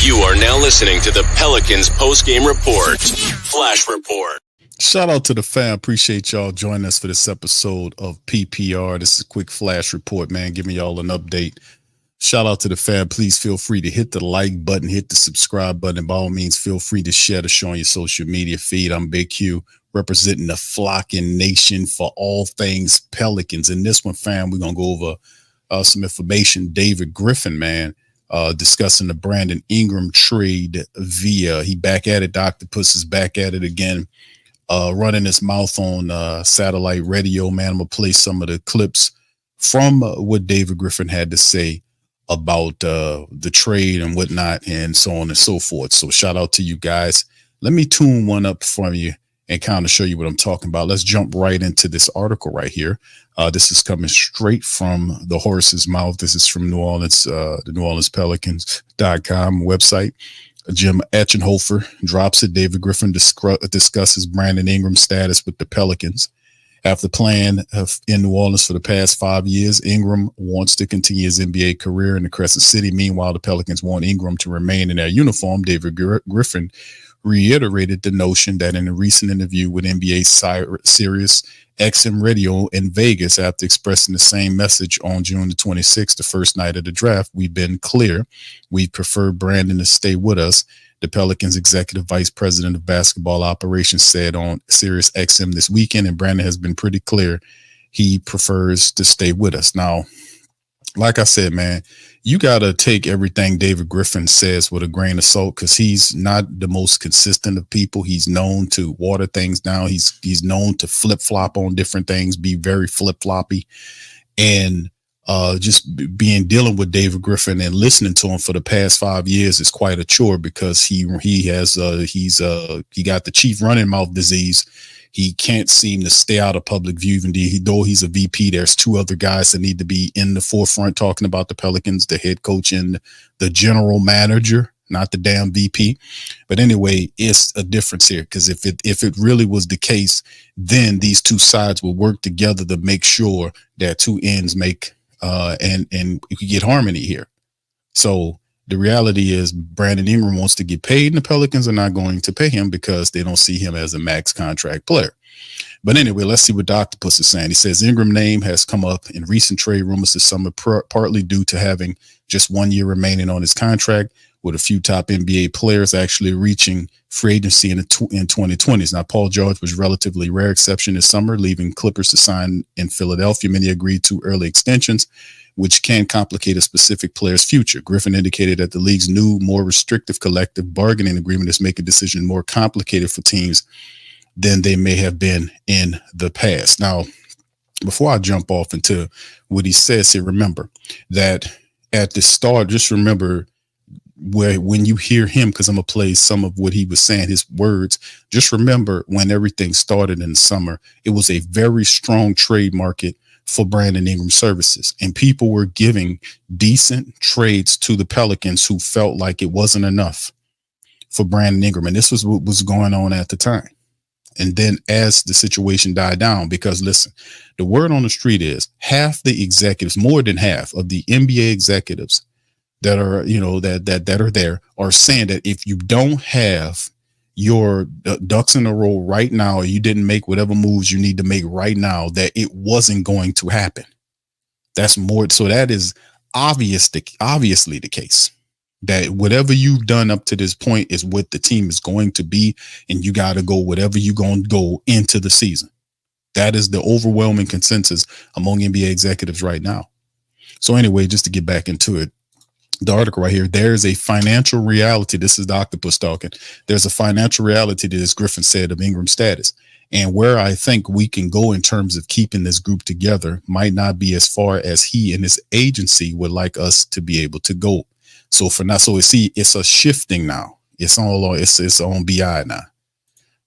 You are now listening to the Pelicans Postgame Report. Flash Report. Shout out to the fam. Appreciate y'all joining us for this episode of PPR. This is a quick flash report, man, giving y'all an update. Shout out to the fam. Please feel free to hit the like button, hit the subscribe button. By all means, feel free to share the show on your social media feed. I'm Big Q, representing the flocking nation for all things Pelicans. In this one, fam, we're going to go over some information. David Griffin, man, discussing the Brandon Ingram trade via, he back at it. The Octopus is back at it again. Running his mouth on satellite radio, man. I'm going to play some of the clips from what David Griffin had to say about the trade and whatnot and so on and so forth. So shout out to you guys. Let me tune one up for you and kind of show you what I'm talking about. Let's jump right into this article right here. This is coming straight from the horse's mouth. This is from New Orleans, the New Orleans Pelicans.com website. Jim Etchenhofer drops it. David Griffin discusses Brandon Ingram's status with the Pelicans. After playing in New Orleans for the past 5 years, Ingram wants to continue his NBA career in the Crescent City. Meanwhile, the Pelicans want Ingram to remain in their uniform. David Griffin reiterated the notion that in a recent interview with NBA Sirius XM Radio in Vegas, after expressing the same message on June the 26th, the first night of the draft, we've been clear. We prefer Brandon to stay with us. The Pelicans executive vice president of basketball operations said on Sirius XM this weekend, and Brandon has been pretty clear he prefers to stay with us. Now, like I said, man, you got to take everything David Griffin says with a grain of salt, because he's not the most consistent of people. He's known to water things down. He's known to flip-flop on different things, be very flip-floppy. And dealing with David Griffin and listening to him for the past 5 years is quite a chore, because he got the chief running mouth disease. He can't seem to stay out of public view, even though he's a VP. There's two other guys that need to be in the forefront talking about the Pelicans, the head coach and the general manager, not the damn VP. But anyway, it's a difference here, because if it really was the case, then these two sides will work together to make sure that two ends make and you could get harmony here. So the reality is Brandon Ingram wants to get paid, and the Pelicans are not going to pay him because they don't see him as a max contract player. But anyway, let's see what the Octopus is saying. He says Ingram's name has come up in recent trade rumors this summer, partly due to having just 1 year remaining on his contract, with a few top NBA players actually reaching free agency in 2020s. Now, Paul George was a relatively rare exception this summer, leaving Clippers to sign in Philadelphia. Many agreed to early extensions, which can complicate a specific player's future. Griffin indicated that the league's new, more restrictive collective bargaining agreement is making decision more complicated for teams than they may have been in the past. Now, before I jump off into what he says here, remember that at the start, just remember when you hear him, because I'm going to play some of what he was saying, his words, just remember when everything started in the summer, it was a very strong trade market for Brandon Ingram services, and people were giving decent trades to the Pelicans who felt like it wasn't enough for Brandon Ingram. And this was what was going on at the time. And then as the situation died down, because listen, the word on the street is half the executives, more than half of the NBA executives that are, that are there are saying that if you don't have your ducks in a row right now, or you didn't make whatever moves you need to make right now, that it wasn't going to happen. That's more. So that is obviously the case, that whatever you've done up to this point is what the team is going to be. And you got to go whatever you're going to go into the season. That is the overwhelming consensus among NBA executives right now. So anyway, just to get back into it, the article right here, there is a financial reality. This is the Octopus talking. There's a financial reality that, as Griffin said, of Ingram's status. And where I think we can go in terms of keeping this group together might not be as far as he and his agency would like us to be able to go. So for now, it's a shifting now. It's on BI now.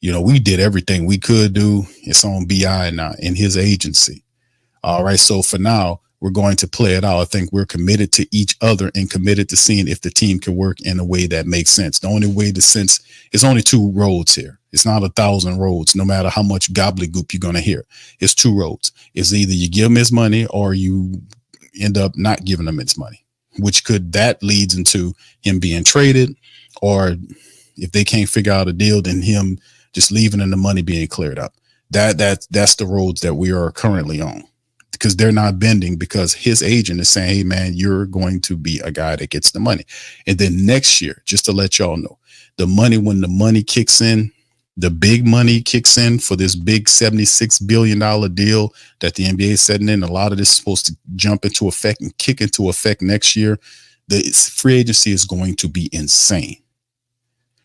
We did everything we could do. It's on BI now in his agency. All right. So for now, we're going to play it out. I think we're committed to each other and committed to seeing if the team can work in a way that makes sense. The only way to sense, it's only two roads here. It's not 1,000 roads, no matter how much gobbledygook you're going to hear. It's two roads. It's either you give him his money or you end up not giving him his money. which that leads into him being traded, or if they can't figure out a deal, then him just leaving and the money being cleared up. That's the roads that we are currently on, because they're not bending, because his agent is saying, hey man, you're going to be a guy that gets the money. And then next year, just to let y'all know, when the money kicks in, the big money kicks in for this big $76 billion deal that the NBA is setting in. A lot of this is supposed to jump into effect and kick into effect next year. The free agency is going to be insane.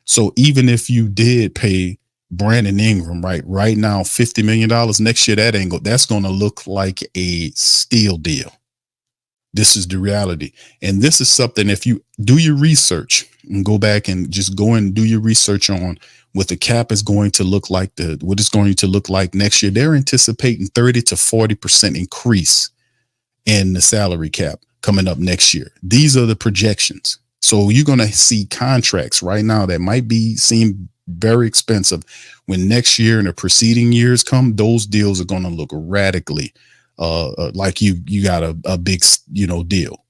So even if you did pay Brandon Ingram right now $50 million, next year that's going to look like a steal deal. This is the reality. And this is something, if you do your research and go back and just go and do your research on what the cap is going to look like, what it's going to look like next year, they're anticipating 30 to 40% increase in the salary cap coming up next year. These are the projections. So you're going to see contracts right now that might seem very expensive. When next year and the preceding years come, those deals are going to look radically like you got a big, deal,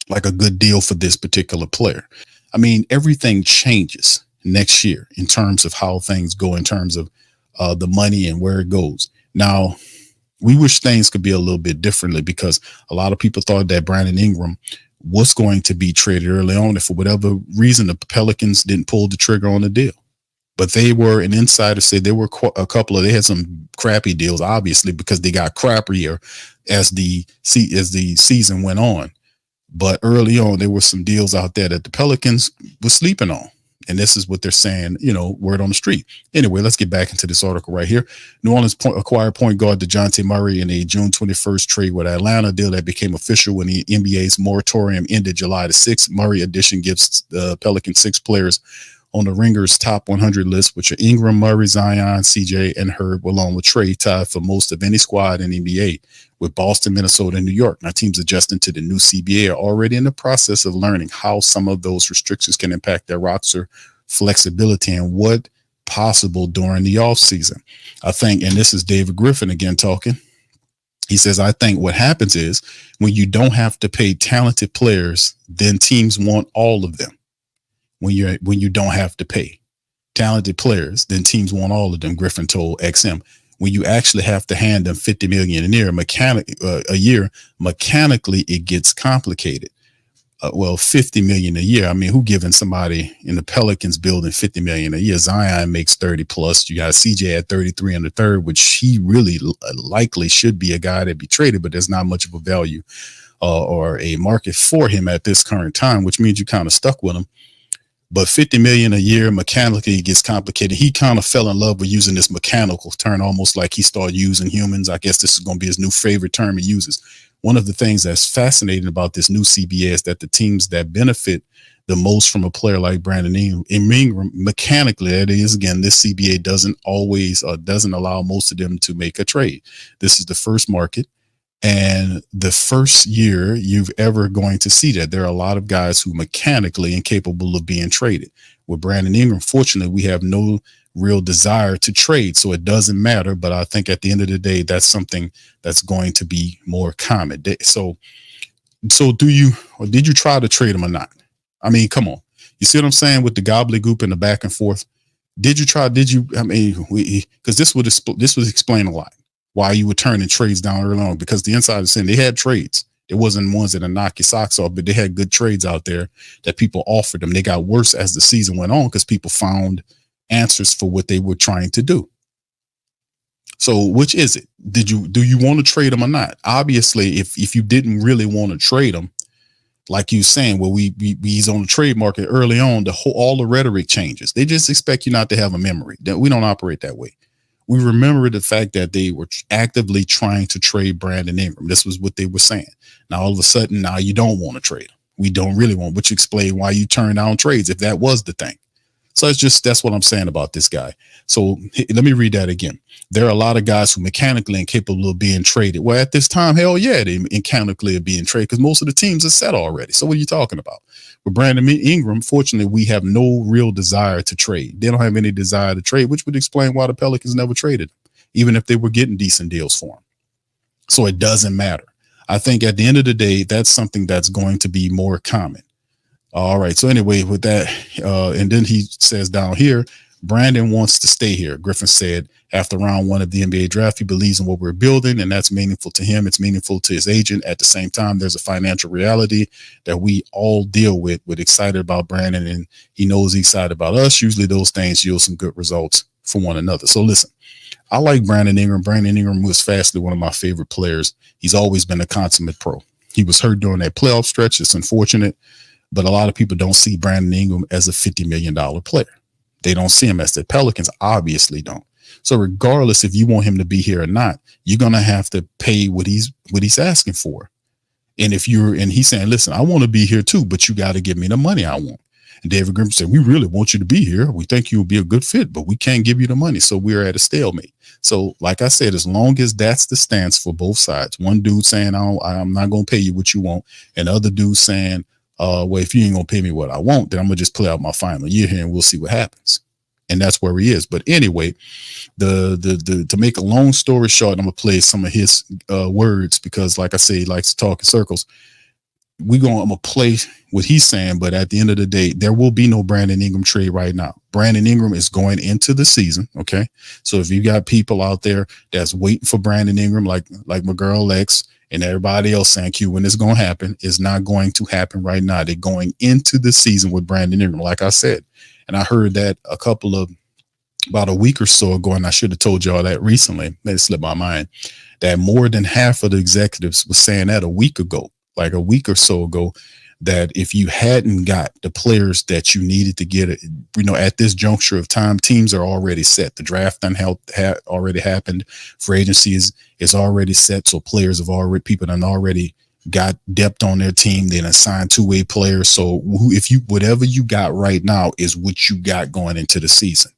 like a good deal for this particular player. I mean, everything changes next year in terms of how things go, in terms of the money and where it goes. Now, we wish things could be a little bit differently, because a lot of people thought that Brandon Ingram was going to be traded early on, and for whatever reason, the Pelicans didn't pull the trigger on the deal. But an insider said there were they had some crappy deals, obviously, because they got crappier as the season went on. But early on, there were some deals out there that the Pelicans were sleeping on. And this is what they're saying, word on the street. Anyway, let's get back into this article right here. New Orleans acquired point guard DeJounte Murray in a June 21st trade with Atlanta, deal that became official when the NBA's moratorium ended July the 6th. Murray addition gives the Pelicans 6 players on the Ringer's top 100 list, which are Ingram, Murray, Zion, CJ, and Herb, along with Trey, tied for most of any squad in the NBA, with Boston, Minnesota, and New York. Now, teams adjusting to the new CBA are already in the process of learning how some of those restrictions can impact their roster flexibility and what possible during the offseason. I think, and this is David Griffin again talking, he says, I think what happens is when you don't have to pay talented players, then teams want all of them. When you don't have to pay talented players, then teams want all of them, Griffin told XM. When you actually have to hand them $50 million a year, mechanically it gets complicated. $50 million a year. I mean, who giving somebody in the Pelicans building $50 million a year? Zion makes 30 plus. You got CJ at 33 and a third, which he really likely should be a guy that be traded, but there's not much of a value or a market for him at this current time, which means you kind of stuck with him. But $50 million a year, mechanically, it gets complicated. He kind of fell in love with using this mechanical term, almost like he started using humans. I guess this is going to be his new favorite term he uses. One of the things that's fascinating about this new CBA is that the teams that benefit the most from a player like Brandon Ingram, mechanically, that is, again, this CBA doesn't allow most of them to make a trade. This is the first market. And the first year you've ever going to see that there are a lot of guys who mechanically incapable of being traded. With Brandon Ingram, fortunately, we have no real desire to trade, so it doesn't matter. But I think at the end of the day, that's something that's going to be more common. So did you try to trade him or not? I mean, come on. You see what I'm saying with the gobbledygook and the back and forth? Because this would explain a lot why you were turning trades down early on, because the insiders saying they had trades. It wasn't ones that knock your socks off, but they had good trades out there that people offered them. They got worse as the season went on because people found answers for what they were trying to do. So which is it? Do you want to trade them or not? Obviously, if you didn't really want to trade them, like you saying, well, he's on the trade market early on, all the rhetoric changes. They just expect you not to have a memory. We don't operate that way. We remember the fact that they were actively trying to trade Brandon Ingram. This was what they were saying. Now, all of a sudden, now you don't want to trade him. We don't really want, which explain why you turned down trades if that was the thing. So that's what I'm saying about this guy. So let me read that again. There are a lot of guys who mechanically incapable of being traded. Well, at this time, hell yeah, they mechanically are being traded because most of the teams are set already. So what are you talking about? With Brandon Ingram, fortunately, we have no real desire to trade. They don't have any desire to trade, which would explain why the Pelicans never traded him, even if they were getting decent deals for him. So it doesn't matter. I think at the end of the day, that's something that's going to be more common. All right. So anyway, with that, and then he says down here, Brandon wants to stay here. Griffin said after round 1 of the NBA draft, he believes in what we're building, and that's meaningful to him. It's meaningful to his agent. At the same time, there's a financial reality that we all deal with. We're excited about Brandon, and he knows he's excited about us. Usually those things yield some good results for one another. So listen, I like Brandon Ingram. Brandon Ingram was fastly one of my favorite players. He's always been a consummate pro. He was hurt during that playoff stretch. It's unfortunate, but a lot of people don't see Brandon Ingram as a $50 million player. They don't see him as the Pelicans obviously don't. So regardless if you want him to be here or not, you're going to have to pay what he's asking for. And he's saying, listen, I want to be here too, but you got to give me the money I want. And David Griffin said, we really want you to be here. We think you'll be a good fit, but we can't give you the money. So we're at a stalemate. So like I said, as long as that's the stance for both sides, one dude saying, I'm not going to pay you what you want. And the other dude saying, well, if you ain't going to pay me what I want, then I'm going to just play out my final year here and we'll see what happens. And that's where he is. But anyway, to make a long story short, I'm going to play some of his words because like I say, he likes to talk in circles. I'm going to play what he's saying, but at the end of the day, there will be no Brandon Ingram trade right now. Brandon Ingram is going into the season. Okay. So if you got people out there that's waiting for Brandon Ingram, like my girl Lex and everybody else saying, Q, when it's going to happen, it's not going to happen right now. They're going into the season with Brandon Ingram, like I said. And I heard that about a week or so ago, and I should have told y'all that recently. It slipped my mind that more than half of the executives was saying that a week or so ago, that if you hadn't got the players that you needed to get, at this juncture of time, teams are already set. The draft already happened. Free agency is already set. So players people have already got depth on their team. Then assigned two-way players. So whatever you got right now is what you got going into the season.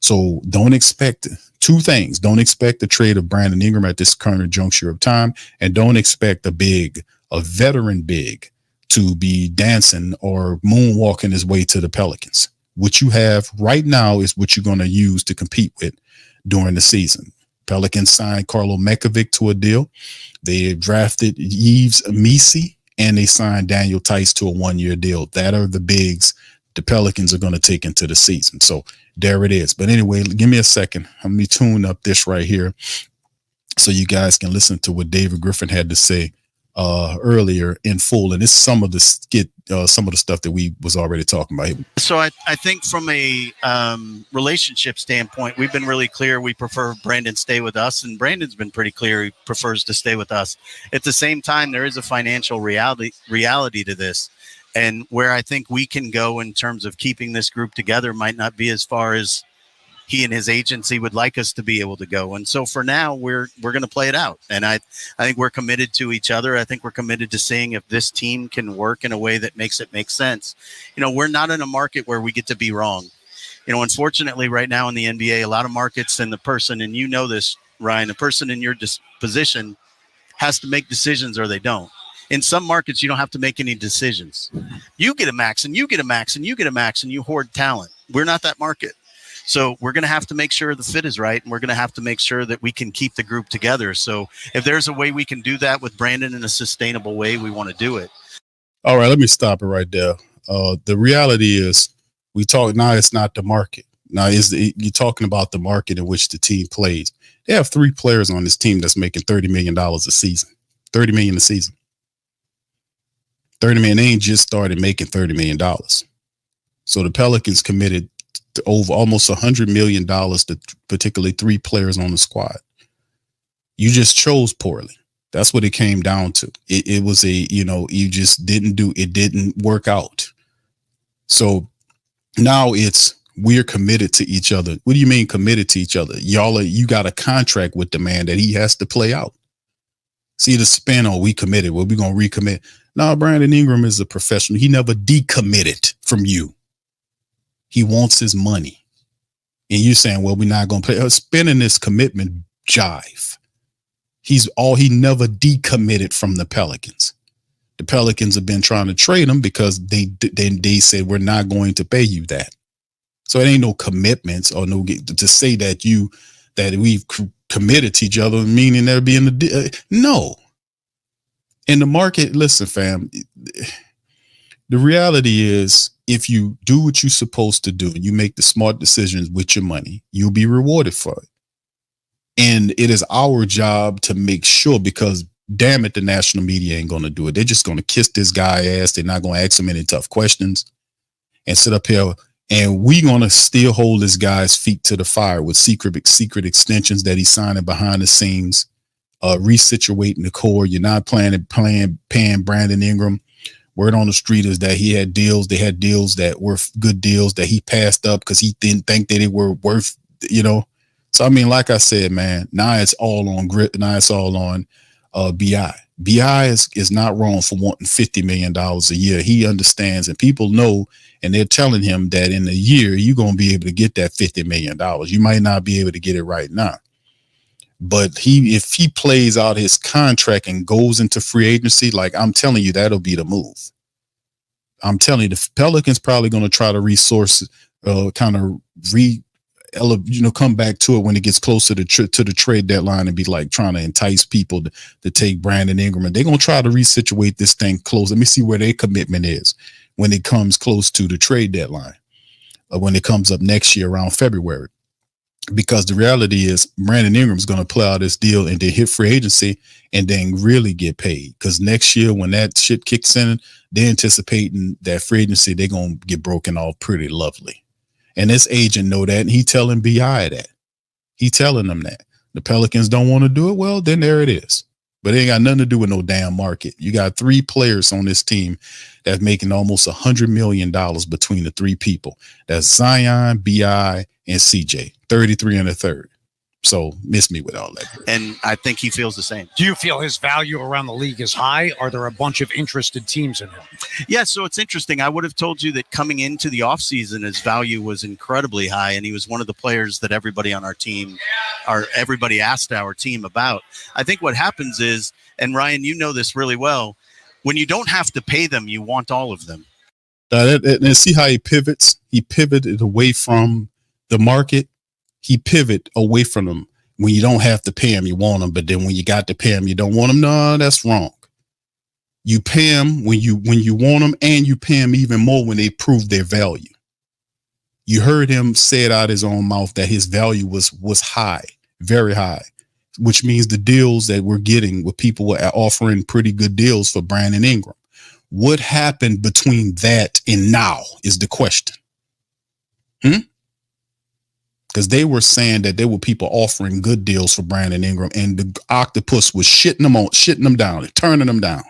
So don't expect two things. Don't expect the trade of Brandon Ingram at this current juncture of time, and don't expect a veteran big to be dancing or moonwalking his way to the Pelicans. What you have right now is what you're going to use to compete with during the season. Pelicans signed Carlo Mekovic to a deal. They drafted Yves Misi, and they signed Daniel Tice to a 1-year deal. That are the bigs the Pelicans are going to take into the season. So there it is. But anyway, give me a second. Let me tune up this right here so you guys can listen to what David Griffin had to say earlier in full. And it's some of the stuff that we was already talking about. So I think from a relationship standpoint, we've been really clear. We prefer Brandon stay with us, and Brandon's been pretty clear he prefers to stay with us. At the same time, there is a financial reality to this. And where I think we can go in terms of keeping this group together might not be as far as he and his agency would like us to be able to go. And so for now, we're going to play it out. And I think we're committed to each other. I think we're committed to seeing if this team can work in a way that makes it make sense. We're not in a market where we get to be wrong. Unfortunately, right now in the NBA, a lot of markets and the person, and you know this, Ryan, the person in your position has to make decisions or they don't. In some markets, you don't have to make any decisions. You get a max and you get a max and you get a max and you hoard talent. We're not that market. So we're going to have to make sure the fit is right, and we're going to have to make sure that we can keep the group together. So if there's a way we can do that with Brandon in a sustainable way, we want to do it. All right, let me stop it right there. The reality is we talk now, it's not the market. Now, you're talking about the market in which the team plays. They have 3 players on this team that's making $30 million a season. $30 million a season. $30 million, they ain't just started making $30 million. So the Pelicans committed to over almost $100 million to particularly 3 players on the squad. You just chose poorly. That's what it came down to. It was you just it didn't work out. So now we're committed to each other. What do you mean committed to each other? You got a contract with the man that he has to play out. See the spin on we committed. Well, we're going to recommit. No, Brandon Ingram is a professional. He never decommitted from you. He wants his money. And you're saying, well, we're not going to play. Spinning this commitment jive. He never decommitted from the Pelicans. The Pelicans have been trying to trade him because they said, we're not going to pay you that. So it ain't no commitments or no to say that we've committed to each other, meaning there being no. In the market, listen, fam, the reality is if you do what you're supposed to do and you make the smart decisions with your money, you'll be rewarded for it. And it is our job to make sure, because damn it, the national media ain't going to do it. They're just going to kiss this guy ass. They're not going to ask him any tough questions and sit up here. And we're going to still hold this guy's feet to the fire with secret extensions that he's signing behind the scenes, resituating the core. You're not paying Brandon Ingram. Word on the street is that he had deals. They had deals that were good deals that he passed up because he didn't think that they were worth, So, I mean, like I said, man, now it's all on grit. Now it's all on BI. BI is not wrong for wanting $50 million a year. He understands, and people know, and they're telling him that in a year, you're going to be able to get that $50 million. You might not be able to get it right now. But if he plays out his contract and goes into free agency, like I'm telling you, that'll be the move. I'm telling you, the Pelicans probably going to try to come back to it when it gets closer to the trade deadline and be like trying to entice people to take Brandon Ingram. And they're going to try to resituate this thing close. Let me see where their commitment is when it comes close to the trade deadline, when it comes up next year around February. Because the reality is Brandon Ingram is going to play out this deal and then hit free agency and then really get paid. Because next year when that shit kicks in, they're anticipating that free agency, they're going to get broken off pretty lovely. And this agent know that, and he telling BI that. He telling them that. The Pelicans don't want to do it. Well, then there it is. But it ain't got nothing to do with no damn market. You got 3 players on this team that's making almost $100 million between the 3 people. That's Zion, BI, and CJ. 33 and a third. So miss me with all that. And I think he feels the same. Do you feel his value around the league is high? Are there a bunch of interested teams in him? Yeah, so it's interesting. I would have told you that coming into the offseason, his value was incredibly high, and he was one of the players that everybody on our team, everybody asked our team about. I think what happens is, and Ryan, you know this really well, when you don't have to pay them, you want all of them. And see how he pivots? He pivoted away from the market. He pivot away from them. When you don't have to pay him, you want them. But then when you got to pay him, you don't want them. No, that's wrong. You pay them when you want them, and you pay them even more when they prove their value. You heard him say it out his own mouth that his value was high, very high, which means the deals that we're getting with people were offering pretty good deals for Brandon Ingram. What happened between that and now is the question. Because they were saying that there were people offering good deals for Brandon Ingram, and the octopus was shitting them down, and turning them down.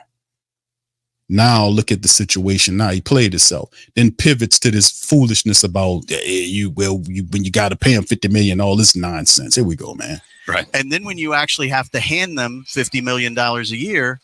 Now look at the situation. Now he played himself, then pivots to this foolishness about when you got to pay him $50 million, all this nonsense. Here we go, man. Right. And then when you actually have to hand them $50 million a year,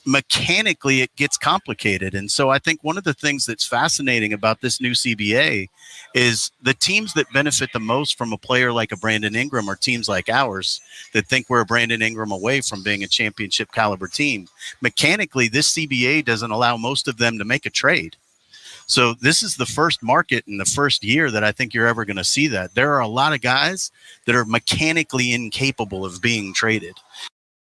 mechanically it gets complicated. And so I think one of the things that's fascinating about this new CBA is the teams that benefit the most from a player like a Brandon Ingram are teams like ours that think we're a Brandon Ingram away from being a championship caliber team. Mechanically, this CBA doesn't allow most of them to make a trade. So this is the first market in the first year that I think you're ever going to see that. There are a lot of guys that are mechanically incapable of being traded.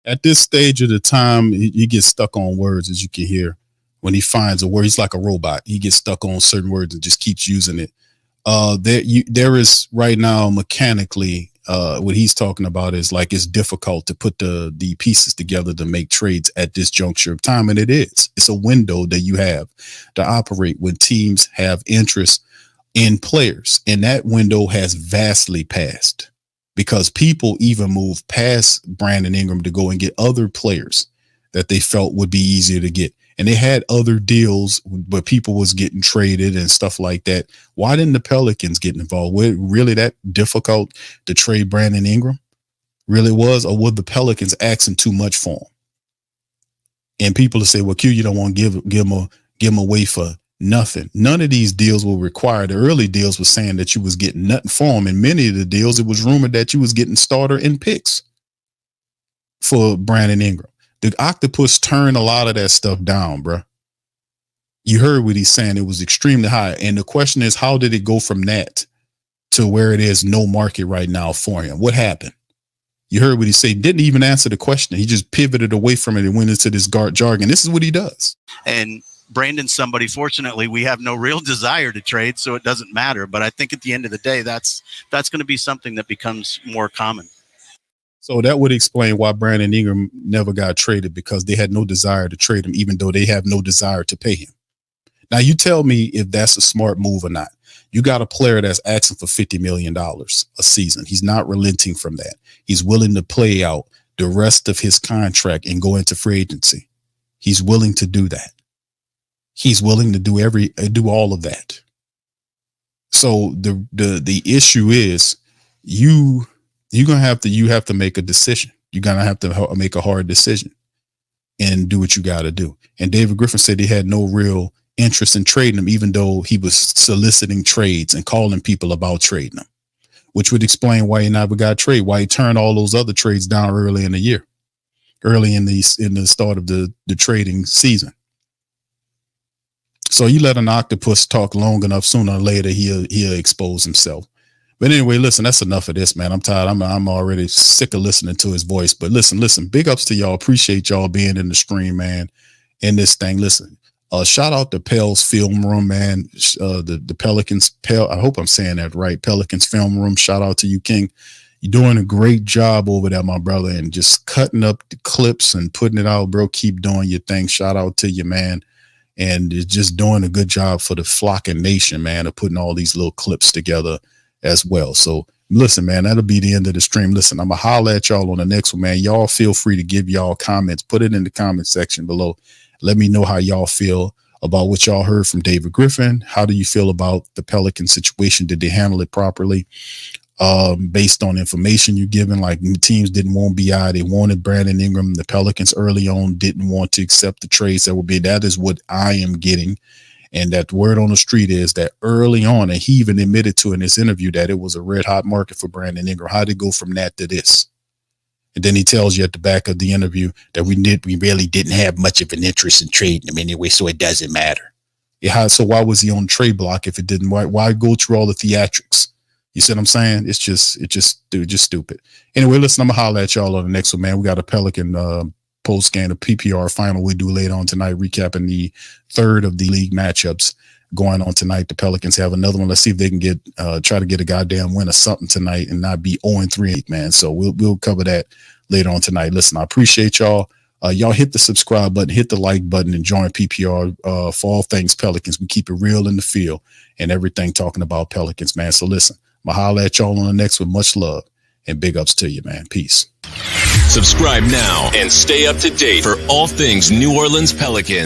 At this stage of the time, he gets stuck on words, as you can hear. When he finds a word, he's like a robot. He gets stuck on certain words and just keeps using it. There is right now mechanically, what he's talking about is like it's difficult to put the pieces together to make trades at this juncture of time. And it is. It's a window that you have to operate when teams have interest in players. And that window has vastly passed. Because people even moved past Brandon Ingram to go and get other players that they felt would be easier to get. And they had other deals where people was getting traded and stuff like that. Why didn't the Pelicans get involved? Was it really that difficult to trade Brandon Ingram? Really was? Or were the Pelicans asking too much for him? And people will say, well, Q, you don't want to give him away for nothing. None of these deals were required. The early deals were saying that you was getting nothing for them. And many of the deals, it was rumored that you was getting starter and picks for Brandon Ingram. The octopus turned a lot of that stuff down, bro. You heard what he's saying. It was extremely high. And the question is, how did it go from that to where it is no market right now for him? What happened? You heard what he said. Didn't even answer the question. He just pivoted away from it and went into this guard jargon. This is what he does. And Brandon's somebody, fortunately, we have no real desire to trade, so it doesn't matter. But I think at the end of the day, that's going to be something that becomes more common. So that would explain why Brandon Ingram never got traded, because they had no desire to trade him, even though they have no desire to pay him. Now, you tell me if that's a smart move or not. You got a player that's asking for $50 million a season. He's not relenting from that. He's willing to play out the rest of his contract and go into free agency. He's willing to do that. He's willing to do all of that. So the issue is you have to make a decision. You're gonna have to make a hard decision and do what you got to do. And David Griffin said he had no real interest in trading him, even though he was soliciting trades and calling people about trading him, which would explain why he never got traded, why he turned all those other trades down early in the year, early in the start of the trading season. So you let an octopus talk long enough, sooner or later he'll expose himself. But anyway, listen, that's enough of this, man. I'm tired. I'm already sick of listening to his voice. But listen, big ups to y'all. Appreciate y'all being in the stream, man, in this thing. Listen, shout out to Pel's Film Room, man. The Pelicans, I hope I'm saying that right. Pelicans Film Room. Shout out to you, King. You're doing a great job over there, my brother, and just cutting up the clips and putting it out, bro. Keep doing your thing. Shout out to you, man. And just doing a good job for the Flocking Nation, man, of putting all these little clips together as well. So listen, man, that'll be the end of the stream. Listen, I'm gonna holler at y'all on the next one, man. Y'all feel free to give y'all comments. Put it in the comment section below. Let me know how y'all feel about what y'all heard from David Griffin. How do you feel about the Pelican situation? Did they handle it properly? Based on information you're given, like teams didn't want BI, they wanted Brandon Ingram. The Pelicans early on didn't want to accept the trades that would be. That is what I am getting. And that word on the street is that early on, and he even admitted to in this interview that it was a red hot market for Brandon Ingram. How did it go from that to this? And then he tells you at the back of the interview that we really didn't have much of an interest in trading him anyway, so it doesn't matter. Yeah, so why was he on the trade block if it didn't? Why go through all the theatrics? You see what I'm saying? It's just stupid. Anyway, listen, I'm gonna holler at y'all on the next one, man. We got a Pelican post-game, a PPR final we do later on tonight, recapping the third of the league matchups going on tonight. The Pelicans have another one. Let's see if they can try to get a goddamn win or something tonight and not be 0-3, man. So we'll cover that later on tonight. Listen, I appreciate y'all. Y'all hit the subscribe button, hit the like button, and join PPR for all things Pelicans. We keep it real in the field and everything talking about Pelicans, man. So listen, I'm going to holler at y'all on the next one. Much love and big ups to you, man. Peace. Subscribe now and stay up to date for all things New Orleans Pelicans.